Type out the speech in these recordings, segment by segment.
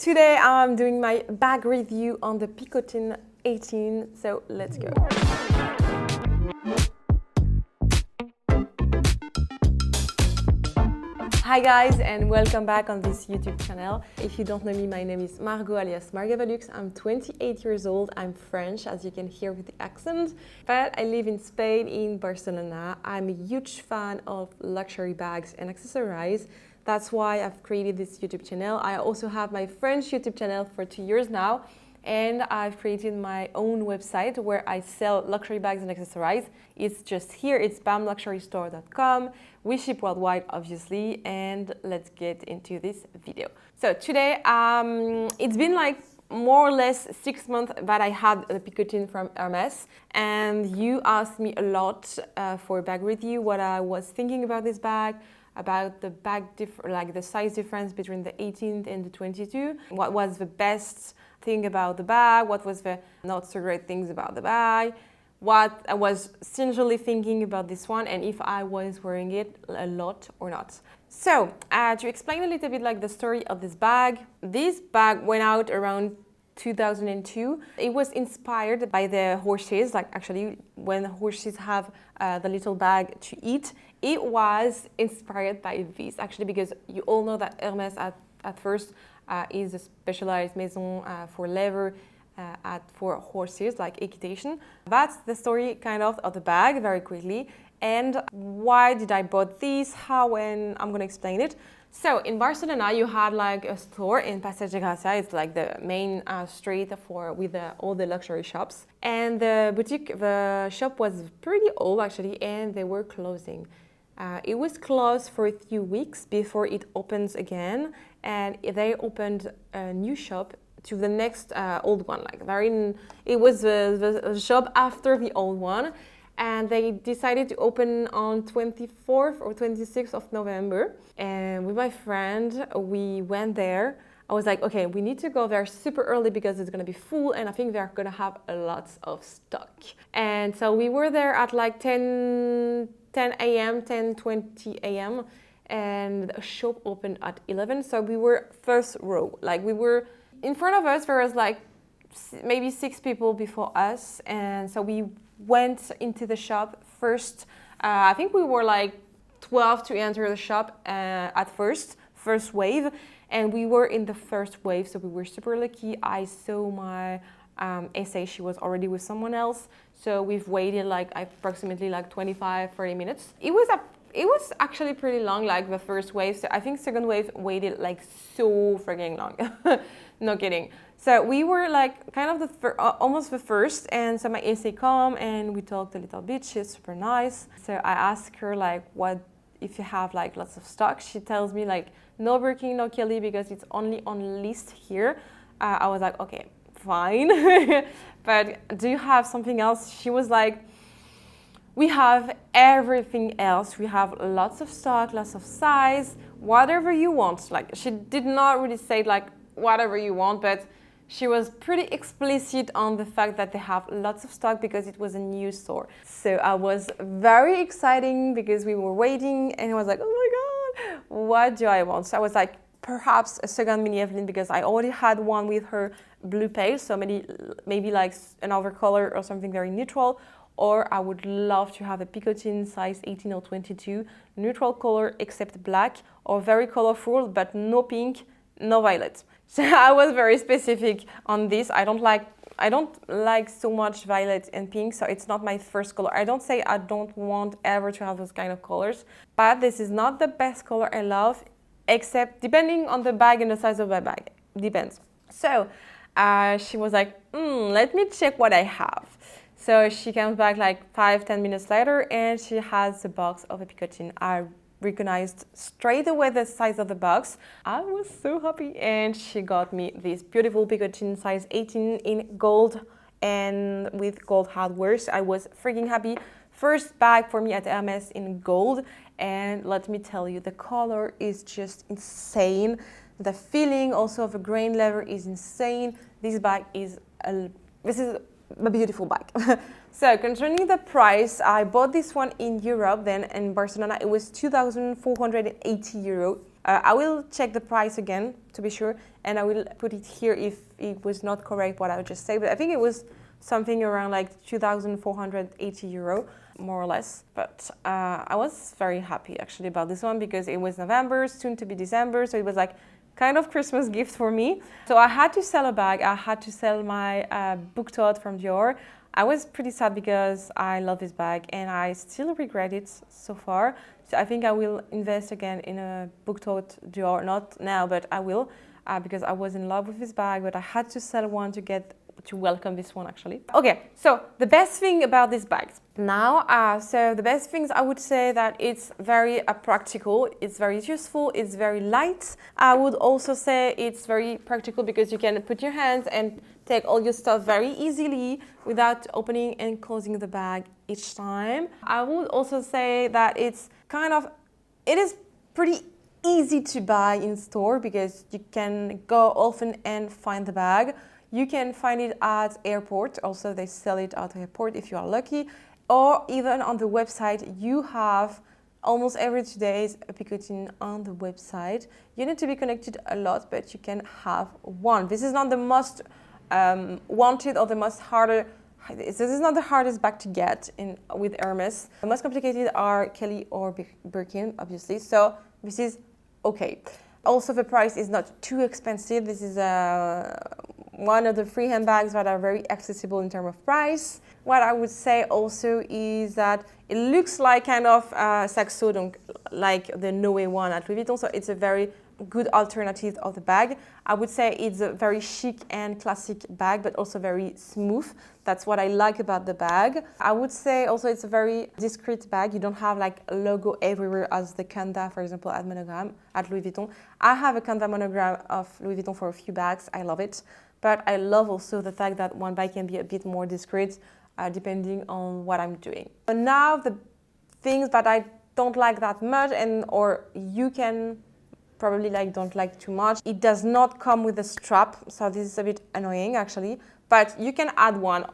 Today I'm doing my bag review on the Picotin 18, so let's go. Hi guys and welcome back on this YouTube channel. If you don't know me, my name is Margot alias margavalux. I'm 28 years old. I'm French, as you can hear with the accent, but I live in Spain, in Barcelona. I'm a huge fan of luxury bags and accessories. That's why I've created this YouTube channel. I also have my French YouTube channel for 2 years now, and I've created my own website where I sell luxury bags and accessories. It's just here, it's bamluxurystore.com. We ship worldwide, obviously, and let's get into this video. So today, it's been like more or less 6 months that I had the Picotin from Hermès, and you asked me a lot for a bag review, what I was thinking about this bag, about the bag like the size difference between the 18 and the 22, what was the best thing about the bag, what was the not so great things about the bag, what I was essentially thinking about this one, and if I was wearing it a lot or not. So to explain a little bit like the story of this bag went out around 2002. It was inspired by the horses, like actually when horses have the little bag to eat, it was inspired by this actually, because you all know that Hermès at first is a specialized maison for leather for horses, like equitation. That's the story kind of the bag very quickly. And why did I bought this, how, and I'm gonna explain it. So in Barcelona, you had like a store in Passeig de Gràcia. It's like the main street with all the luxury shops. And the shop was pretty old actually, and they were closing. It was closed for a few weeks before it opens again, and they opened a new shop to the next old one. It was the shop after the old one, and they decided to open on 24th or 26th of November. And with my friend, we went there. I was like, okay, we need to go there super early because it's gonna be full, and I think they're gonna have a lot of stock. And so we were there at like 10 a.m., 10:20 a.m. and the shop opened at 11. So we were first row. Like we were in front of us, there was like maybe 6 people before us. And so we went into the shop first. I think we were like 12 to enter the shop at first wave. And we were in the first wave, so we were super lucky. I saw my essay, she was already with someone else. So we've waited like approximately like 25-30 minutes. It was actually pretty long, like the first wave. So I think second wave waited like so freaking long. No kidding. So we were like kind of almost the first, and so my essay come and we talked a little bit. She's super nice. So I asked her like, what if you have like lots of stock? She tells me like no Birkin, no Kelly, because it's only on list here. I was like, okay, fine. But do you have something else? She was like, we have everything else. We have lots of stock, lots of size, whatever you want. Like she did not really say like whatever you want, but she was pretty explicit on the fact that they have lots of stock because it was a new store. So I was very excited because we were waiting, and I was like, oh my God, what do I want? So I was like, perhaps a second mini Evelyn, because I already had one with her blue pale, so maybe like another color or something very neutral. Or I would love to have a Picotin size 18 or 22, neutral color except black, or very colorful but no pink, no violet. So I was very specific on this. I don't like so much violet and pink, so it's not my first color. I don't say I don't want ever to have those kind of colors, but this is not the best color I love, except depending on the bag and the size of the bag. Depends. So she was like, let me check what I have. So she comes back like 5-10 minutes later, and she has the box of a Picotin. I recognized straight away the size of the box. I was so happy, and she got me this beautiful Picotin size 18 in gold and with gold hardware. So I was freaking happy. First bag for me at Hermès in gold, and let me tell you, the color is just insane. The feeling also of a grain leather is insane. This bag is a beautiful bag. So concerning the price, I bought this one in Europe, then in Barcelona it was 2,480 euro. I will check the price again to be sure, and I will put it here if it was not correct what I just said, but I think it was something around like 2,480 euro, more or less. But I was very happy actually about this one because it was November, soon to be December, so it was like kind of Christmas gift for me. So I had to sell a bag, I had to sell my book tote from Dior. I was pretty sad because I love this bag and I still regret it so far. So I think I will invest again in a book tote Dior, not now, but I will, because I was in love with this bag, but I had to sell one to welcome this one actually. Okay, so the best thing about this bag now, so the best things I would say that it's very practical, it's very useful, it's very light. I would also say it's very practical because you can put your hands and take all your stuff very easily without opening and closing the bag each time. I would also say that it is pretty easy to buy in store because you can go often and find the bag. You can find it at airport, also they sell it at airport if you are lucky, or even on the website. You have almost every 2 days a Picotin on the website. You need to be connected a lot, but you can have one. This is not the most wanted or the most harder. This is not the hardest bag to get with Hermes. The most complicated are Kelly or Birkin, obviously, so this is okay. Also, the price is not too expensive. This is one of the free handbags that are very accessible in terms of price. What I would say also is that it looks like kind of Saxo, like the Noé one at Louis Vuitton, so it's a very good alternative of the bag. I would say it's a very chic and classic bag, but also very smooth. That's what I like about the bag. I would say also it's a very discreet bag. You don't have like a logo everywhere as the Kanda, for example, at Monogram, at Louis Vuitton. I have a Kanda monogram of Louis Vuitton for a few bags. I love it. But I love also the fact that one bag can be a bit more discreet depending on what I'm doing. So now the things that I don't like that much or you can probably don't like too much. It does not come with a strap, so this is a bit annoying actually, but you can add one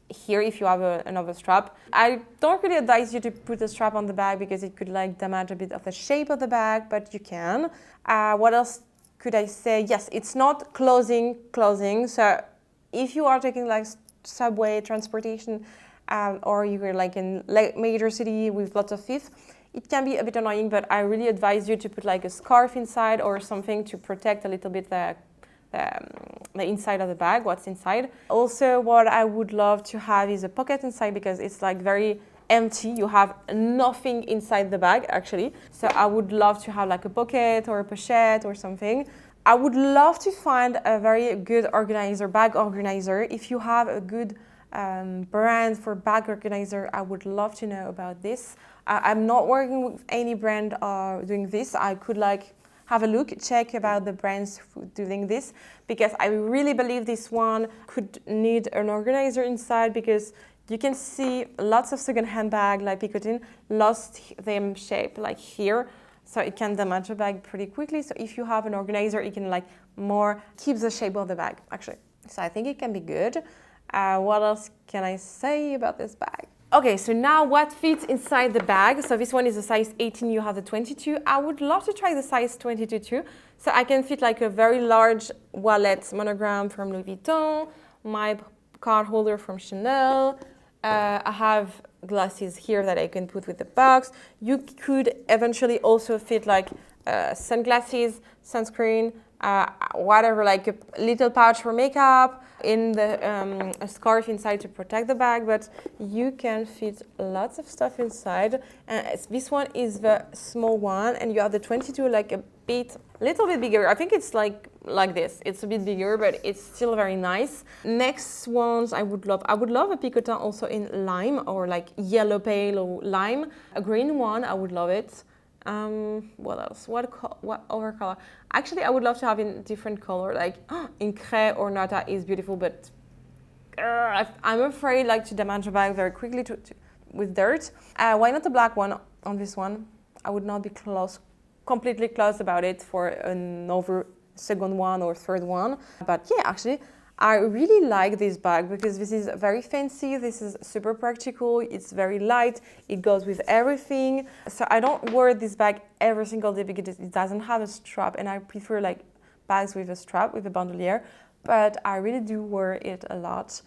here if you have another strap. I don't really advise you to put a strap on the bag because it could damage a bit of the shape of the bag, but you can. What else could I say? Yes, it's not closing, so if you are taking subway transportation or you're in major city with lots of thieves, it can be a bit annoying, but I really advise you to put a scarf inside or something to protect a little bit the inside of the bag, what's inside. Also, what I would love to have is a pocket inside because it's very empty. You have nothing inside the bag actually. So I would love to have a pocket or a pochette or something. I would love to find a very good bag organizer. If you have a good brand for bag organizer, I would love to know about this. I'm not working with any brand doing this. I could have a look, check about the brands doing this, because I really believe this one could need an organizer inside because you can see lots of second-hand bag like Picotin lost their shape here. So it can damage a bag pretty quickly. So if you have an organizer, it can more keep the shape of the bag actually. So I think it can be good. What else can I say about this bag? Okay, so now what fits inside the bag? So this one is a size 18, you have the 22. I would love to try the size 22 too. So I can fit a very large wallet monogram from Louis Vuitton, my card holder from Chanel. I have glasses here that I can put with the box. You could eventually also fit sunglasses, sunscreen, whatever, a little pouch for makeup, in a scarf inside to protect the bag, but you can fit lots of stuff inside. This one is the small one, and you have the 22 a little bit bigger. I think it's like this. It's a bit bigger, but it's still very nice. Next ones I would love a Picotin also in lime or yellow pale or lime. A green one, I would love it. What else? What other color? Actually, I would love to have in different color, in craie or nata is beautiful, but I'm afraid to damage a bag very quickly with dirt. Why not a black one on this one? I would not be completely close about it for another second one or third one. But yeah, actually, I really like this bag because this is very fancy, this is super practical, it's very light, it goes with everything. So I don't wear this bag every single day because it doesn't have a strap, and I prefer like bags with a strap, with a bandolier, but I really do wear it a lot.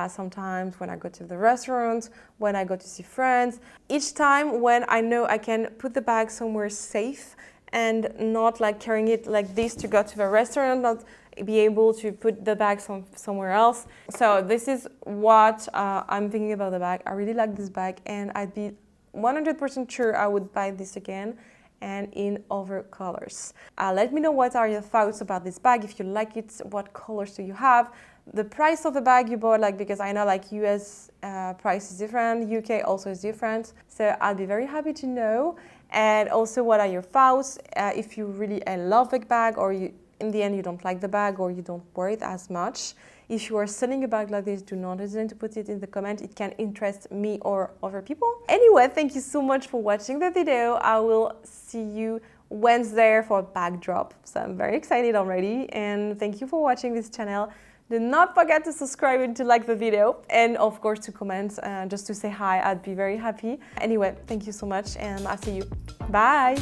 Sometimes when I go to the restaurant, when I go to see friends, each time when I know I can put the bag somewhere safe and not like carrying it like this to go to the restaurant, not be able to put the bag somewhere else. So this is what I'm thinking about the bag. I really like this bag, and I'd be 100% sure I would buy this again and in other colors. Let me know what are your thoughts about this bag. If you like it, what colors do you have? The price of the bag you bought, like, because I know like US price is different, UK also is different. So I'll be very happy to know. And also, what are your thoughts? If you really love the bag, or in the end you don't like the bag, or you don't wear it as much. If you are selling a bag like this, do not hesitate to put it in the comment. It can interest me or other people. Anyway, thank you so much for watching the video. I will see you Wednesday for a bag drop. So I'm very excited already. And thank you for watching this channel. Do not forget to subscribe and to like the video. And of course to comment, just to say hi. I'd be very happy. Anyway, thank you so much, and I'll see you. Bye.